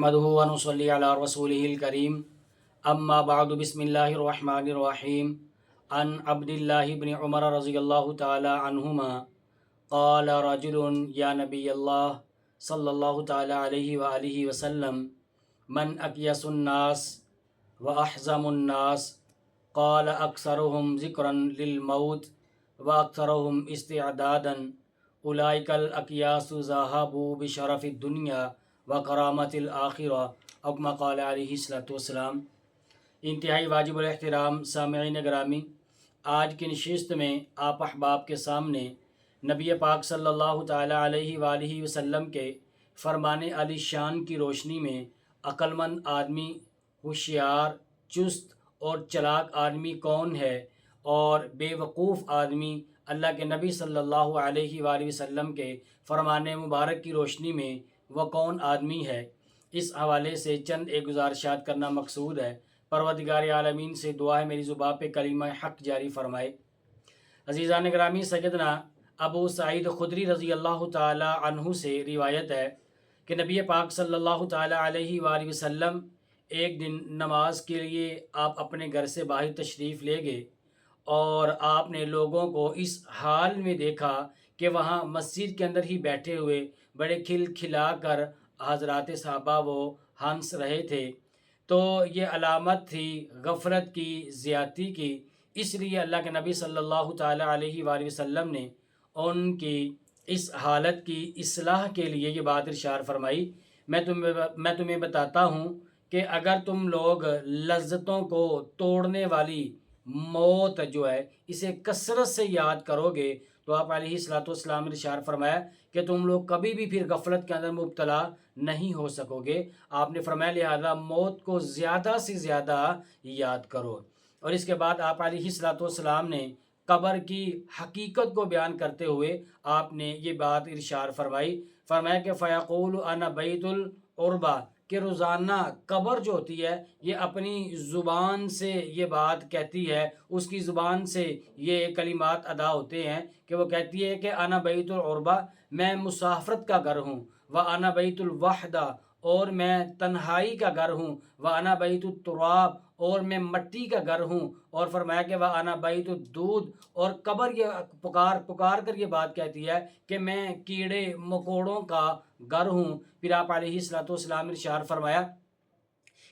نحمده ونصلي على رسوله الكريم اما بعد بسم الله الرحمن الرحيم عن عبد الله بن عمر رضي الله تعالى عنهما قال رجل يا نبي الله صلى الله تعالى عليه وآله وسلم من أكيس الناس وأحزم الناس قال أكثرهم ذكرا للموت وأكثرهم استعدادا أولئك الأكياس ذهبوا بشرف الدنيا وکرامت الآخرہ او کما قال علیہ الصلوۃ والسلام۔ انتہائی واجب الاحترام سامعین گرامی، آج کی نشست میں آپ احباب کے سامنے نبی پاک صلی اللہ تعالی علیہ وآلہ وسلم کے فرمان علی شان کی روشنی میں عقل مند آدمی، ہوشیار، چست اور چلاک آدمی کون ہے اور بے وقوف آدمی اللہ کے نبی صلی اللہ علیہ وآلہ وسلم کے فرمان مبارک کی روشنی میں وہ کون آدمی ہے، اس حوالے سے چند ایک گزارشات کرنا مقصود ہے۔ پروردگار عالمین سے دعا ہے میری زبان پہ کلمہ حق جاری فرمائے۔ عزیزان گرامی، سیدنا ابو سعید خدری رضی اللہ تعالی عنہ سے روایت ہے کہ نبی پاک صلی اللہ تعالی علیہ وآلہ وسلم ایک دن نماز کے لیے آپ اپنے گھر سے باہر تشریف لے گئے اور آپ نے لوگوں کو اس حال میں دیکھا کہ وہاں مسجد کے اندر ہی بیٹھے ہوئے بڑے کھل کھلا کر حضرات صحابہ وہ ہنس رہے تھے، تو یہ علامت تھی غفلت کی، زیادتی کی۔ اس لیے اللہ کے نبی صلی اللہ تعالی علیہ وآلہ وسلم نے ان کی اس حالت کی اصلاح کے لیے یہ بات ارشاد فرمائی، میں تمہیں بتاتا ہوں کہ اگر تم لوگ لذتوں کو توڑنے والی موت جو ہے اسے کثرت سے یاد کرو گے تو آپ علیہ الصلوۃ والسلام نے ارشاد فرمایا کہ تم لوگ کبھی بھی پھر غفلت کے اندر مبتلا نہیں ہو سکو گے۔ آپ نے فرمایا لہذا موت کو زیادہ سے زیادہ یاد کرو۔ اور اس کے بعد آپ علیہ الصلوۃ والسلام نے قبر کی حقیقت کو بیان کرتے ہوئے آپ نے یہ بات ارشاد فرمایا کہ فیقول انا بیت العربہ، کہ روزانہ قبر جو ہوتی ہے یہ اپنی زبان سے یہ بات کہتی ہے، اس کی زبان سے یہ کلمات ادا ہوتے ہیں کہ وہ کہتی ہے کہ انا بیت العربہ، میں مسافرت کا گھر ہوں، وانا بیت الوحدہ، اور میں تنہائی کا گھر ہوں، وانا بیت التراب، اور میں مٹی کا گھر ہوں، اور فرمایا کہ وانا بیت الدود، اور قبر یہ پکار کر یہ بات کہتی ہے کہ میں کیڑے مکوڑوں کا گھر ہوں۔ پھر آپ علیہ الصلوۃ والسلام نے ارشاد فرمایا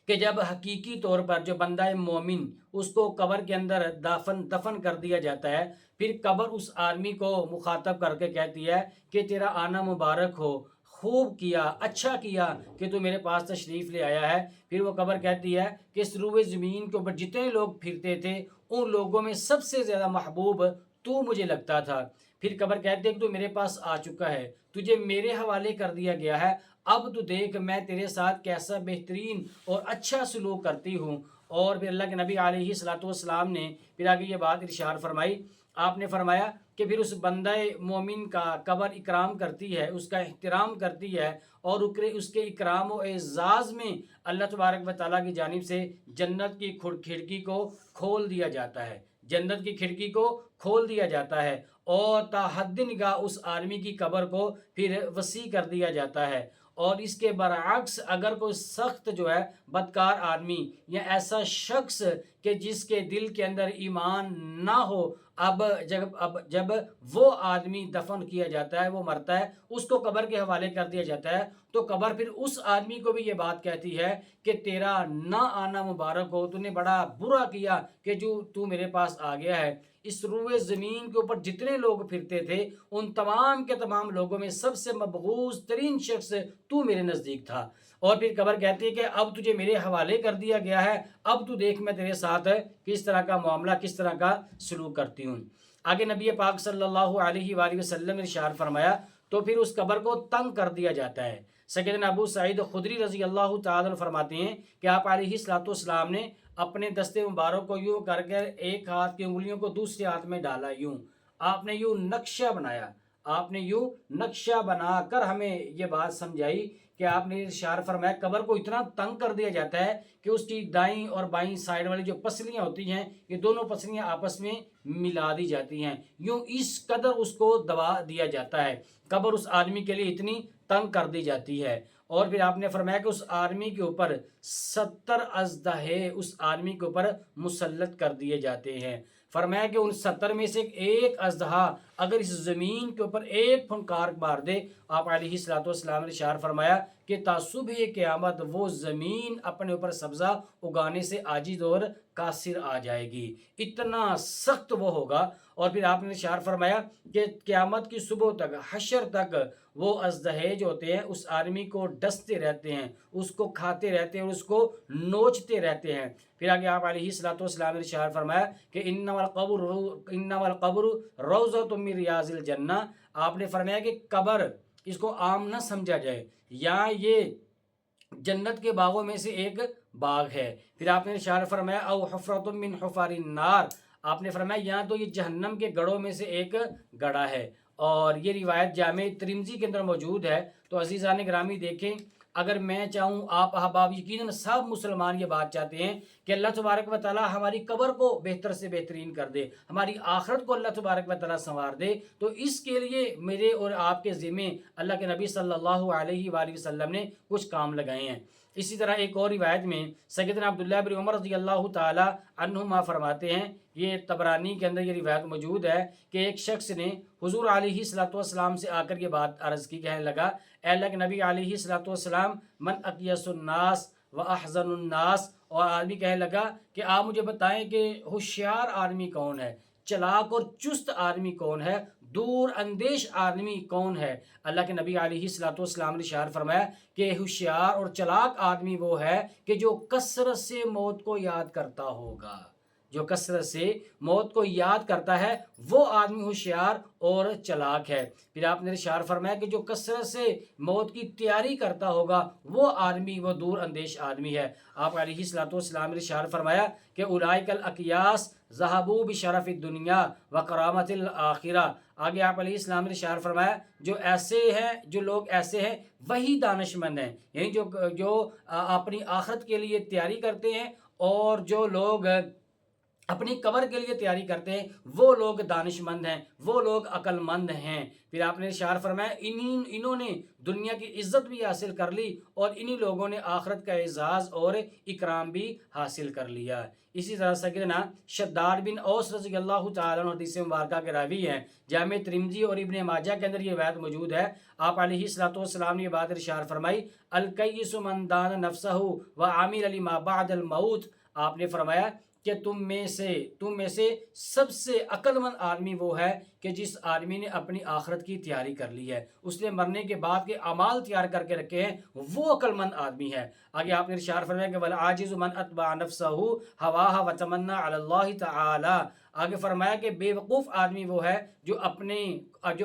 کہ جب حقیقی طور پر جو بندہ مومن اس کو قبر کے اندر دفن کر دیا جاتا ہے، پھر قبر اس آدمی کو مخاطب کر کے کہتی ہے کہ تیرا آنا مبارک ہو، خوب کیا، اچھا کیا کہ تو میرے پاس تشریف لے آیا ہے۔ پھر وہ قبر کہتی ہے کہ اس روئے زمین کے اوپر جتنے لوگ پھرتے تھے ان لوگوں میں سب سے زیادہ محبوب تو مجھے لگتا تھا۔ پھر قبر کہتی ہے کہ تو میرے پاس آ چکا ہے، تجھے میرے حوالے کر دیا گیا ہے، اب تو دیکھ میں تیرے ساتھ کیسا بہترین اور اچھا سلوک کرتی ہوں۔ اور پھر اللہ کے نبی علیہ الصلوۃ والسلام نے پھر آگے یہ بات ارشاد فرمائی، آپ نے فرمایا کہ پھر اس بندہ مومن کا قبر اکرام کرتی ہے، اس کا احترام کرتی ہے، اور اس کے اکرام و اعزاز میں اللہ تبارک و تعالیٰ کی جانب سے جنت کی کھڑکی کو کھول دیا جاتا ہے، جنت کی کھڑکی کو کھول دیا جاتا ہے، اور تا حد نگاہ اس آدمی کی قبر کو پھر وسیع کر دیا جاتا ہے۔ اور اس کے برعکس اگر کوئی سخت جو ہے بدکار آدمی یا ایسا شخص کہ جس کے دل کے اندر ایمان نہ ہو، اب جب وہ آدمی دفن کیا جاتا ہے، وہ مرتا ہے، اس کو قبر کے حوالے کر دیا جاتا ہے، تو قبر پھر اس آدمی کو بھی یہ بات کہتی ہے کہ تیرا نہ آنا مبارک ہو، تو نے بڑا برا کیا کہ جو تو میرے پاس آ گیا ہے۔ اس روئے زمین کے اوپر جتنے لوگ پھرتے تھے ان تمام کے تمام لوگوں میں سب سے مبغوض ترین شخص تو میرے نزدیک تھا۔ اور پھر قبر کہتی ہے کہ اب تجھے میرے حوالے کر دیا گیا ہے، اب تو دیکھ میں تیرے ساتھ کس طرح کا معاملہ، کس طرح کا سلوک کرتی ہوں۔ آگے نبی پاک صلی اللہ علیہ وآلہ وسلم نے ارشاد فرمایا تو پھر اس قبر کو تنگ کر دیا جاتا ہے۔ سیدنا ابو سعید خدری رضی اللہ تعالی عنہ فرماتے ہیں کہ آپ علیہ الصلوۃ والسلام نے اپنے دستے مبارک کو یوں کر کے ایک ہاتھ کی انگلیوں کو دوسرے ہاتھ میں ڈالا، یوں آپ نے یوں نقشہ بنایا، آپ نے یوں نقشہ بنا کر ہمیں یہ بات سمجھائی کہ آپ نے ارشاد فرمایا قبر کو اتنا تنگ کر دیا جاتا ہے کہ اس کی دائیں اور بائیں سائڈ والی جو پسلیاں ہوتی ہیں یہ دونوں پسلیاں آپس میں ملا دی جاتی ہیں، یوں اس قدر اس کو دبا دیا جاتا ہے، قبر اس آدمی کے لیے اتنی تنگ کر دی جاتی ہے۔ اور پھر آپ نے فرمایا کہ اس آدمی کے اوپر 70 اژدہے اس آدمی کے اوپر مسلط کر دیے جاتے ہیں. فرمایا کہ ان 70 میں سے ایک اژدہا اگر اس زمین کے اوپر ایک پھنکار مار دے، آپ علیہ الصلوۃ والسلام نے ارشاد فرمایا کہ تا صبح قیامت وہ زمین اپنے اوپر سبزہ اگانے سے عاجز اور قاصر آ جائے گی، اتنا سخت وہ ہوگا. اور پھر آپ نے ارشاد فرمایا کہ قیامت کی صبح تک، حشر تک وہ اژدہے جو ہوتے ہیں اس آدمی کو ڈستے رہتے ہیں، اس کو کھاتے رہتے ہیں اور اس کو نوچتے رہتے ہیں. پھر آگے آپ علیہ الصلوۃ والسلام نے ارشاد فرمایا کہ انما القبر روضۃ من ریاض الجنہ. آپ نے فرمایا کہ قبر اس کو عام نہ سمجھا جائے، یا یہ جنت کے باغوں میں سے ایک باغ ہے. پھر آپ نے ارشاد فرمایا او حفرۃ من حفار النار. آپ نے فرمایا یا تو یہ جہنم کے گڑھوں میں سے ایک گڑھا ہے. اور یہ روایت جامع ترمذی کے اندر موجود ہے. تو عزیزان گرامی دیکھیں، اگر میں چاہوں، آپ احباب یقیناً سب مسلمان یہ بات چاہتے ہیں کہ اللہ تبارک و تعالی ہماری قبر کو بہتر سے بہترین کر دے، ہماری آخرت کو اللہ تبارک و تعالی سنوار دے. تو اس کے لیے میرے اور آپ کے ذمہ اللہ کے نبی صلی اللہ علیہ وآلہ وسلم نے کچھ کام لگائے ہیں. اسی طرح ایک اور روایت میں سیدنا عبداللہ بن عمر رضی اللہ تعالی عنہما فرماتے ہیں، یہ طبرانی کے اندر یہ روایت موجود ہے کہ ایک شخص نے حضور علیہ الصلوۃ والسلام سے آ کر یہ بات عرض کی، کہنے لگا اے اللہ کے نبی علیہ الصلوۃ والسلام من اقیس الناس و احزن الناس. اور آدمی کہنے لگا کہ آپ مجھے بتائیں کہ ہوشیار آدمی کون ہے، چلاک اور چست آدمی کون ہے، دور اندیش آدمی کون ہے. اللہ کے نبی علیہ الصلوۃ والسلام نے ارشاد فرمایا کہ ہوشیار اور چلاک آدمی وہ ہے کہ جو کثرت سے موت کو یاد کرتا ہوگا. جو کثرت سے موت کو یاد کرتا ہے وہ آدمی ہوشیار اور چلاک ہے. پھر آپ نے ارشاد فرمایا کہ جو کثرت سے موت کی تیاری کرتا ہوگا وہ آدمی، وہ دور اندیش آدمی ہے. آپ علیہ الصلوۃ والسلام نے ارشاد فرمایا کہ اولئک الاقیاس ذهبوا بشرف الدنیا وکرامت الآخرہ. آگے آپ علیہ السلام نے ارشاد فرمایا جو ایسے ہیں، جو لوگ ایسے ہیں وہی دانش مند ہیں، یعنی جو اپنی آخرت کے لیے تیاری کرتے ہیں اور جو لوگ اپنی قبر کے لیے تیاری کرتے ہیں وہ لوگ دانش مند ہیں، وہ لوگ عقل مند ہیں. پھر آپ نے ارشاد فرمایا انہوں نے دنیا کی عزت بھی حاصل کر لی اور انہی لوگوں نے آخرت کا اعزاز اور اکرام بھی حاصل کر لیا. اسی طرح سیدنا شداد بن اوس رضی اللہ تعالیٰ عنہ حدیث مبارکہ کے راوی ہیں، جامع ترمذی اور ابن ماجہ کے اندر یہ روایت موجود ہے. آپ علیہ الصلوۃ والسلام نے یہ بات ارشاد فرمائی الکیس من دان نفسہ وعمل لما بعد الموت. آپ نے فرمایا کہ تم میں سے سب سے عقل مند آدمی وہ ہے کہ جس آدمی نے اپنی آخرت کی تیاری کر لی ہے، اس نے مرنے کے بعد کے اعمال تیار کر کے رکھے ہیں، وہ عقل مند آدمی ہے. آگے آپ نے ارشاد فرمایا کہ والعاجز من اتبع نفسہ ہواها وتمنى علی اللہ تعالی. آگے فرمایا کہ بے وقوف آدمی وہ ہے جو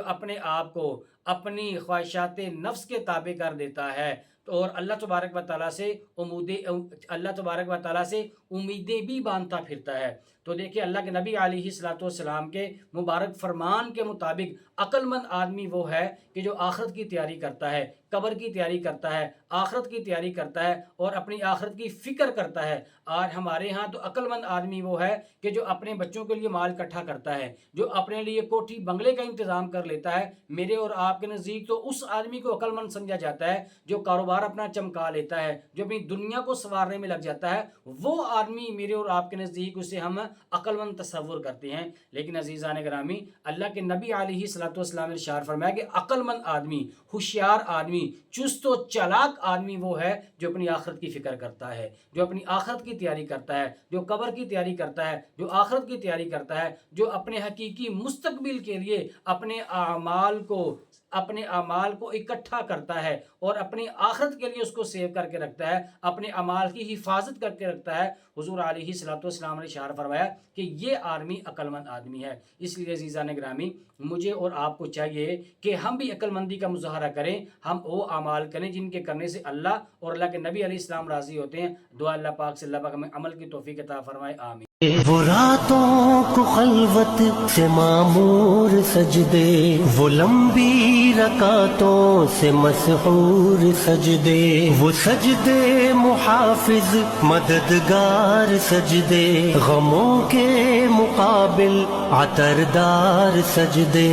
اپنے آپ کو اپنی خواہشات نفس کے تابع کر دیتا ہے اور اللہ تبارک و تعالیٰ سے امیدیں بھی باندھتا پھرتا ہے. تو دیکھیں اللہ کے نبی علیہ الصلوۃ والسلام کے مبارک فرمان کے مطابق عقل مند آدمی وہ ہے کہ جو آخرت کی تیاری کرتا ہے، قبر کی تیاری کرتا ہے، آخرت کی تیاری کرتا ہے اور اپنی آخرت کی فکر کرتا ہے. آج ہمارے ہاں تو عقل مند آدمی وہ ہے کہ جو اپنے بچوں کے لیے مال اکٹھا کرتا ہے، جو اپنے لیے کوٹھی بنگلے کا انتظام کر لیتا ہے. میرے اور آپ کے نزدیک تو اس آدمی کو عقل مند سمجھا جاتا ہے جو کاروبار اپنا چمکا لیتا ہے، جو اپنی دنیا کو سنوارنے میں لگ جاتا ہے. وہ آدمی میرے اور آپ کے نزدیک اسے ہم عقل مند تصور کرتے ہیں. لیکن عزیزان گرامی، اللہ کے نبی علیہ الصلوۃ والسلام نے ارشاد فرمایا کہ عقل مند آدمی، ہوشیار آدمی، چست و چالاک آدمی وہ ہے جو اپنی آخرت کی فکر کرتا ہے، جو اپنی آخرت کی تیاری کرتا ہے، جو قبر کی تیاری کرتا ہے، جو آخرت کی تیاری کرتا ہے، جو اپنے حقیقی مستقبل کے لیے اپنے اعمال کو اکٹھا کرتا ہے اور اپنی آخرت کے لیے اس کو سیو کر کے رکھتا ہے، اپنے اعمال کی حفاظت کر کے رکھتا ہے. حضور علیہ الصلوۃ والسلام نے اشارہ فرمایا کہ یہ آدمی عقل مند آدمی ہے. اس لیے عزیزان گرامی، مجھے اور آپ کو چاہیے کہ ہم بھی عقل مندی کا مظاہرہ کریں، ہم وہ اعمال کریں جن کے کرنے سے اللہ اور اللہ کے نبی علیہ السلام راضی ہوتے ہیں. دعا اللہ پاک سے اللہ پاک ہمیں عمل کی توفیق عطا فرمائے، آمین. وہ راتوں کو خلوت سے معمور سجدے، وہ لمبی رکعتوں سے مسحور سجدے، وہ سجدے محافظ مددگار سجدے، غموں کے مقابل عطردار سجدے.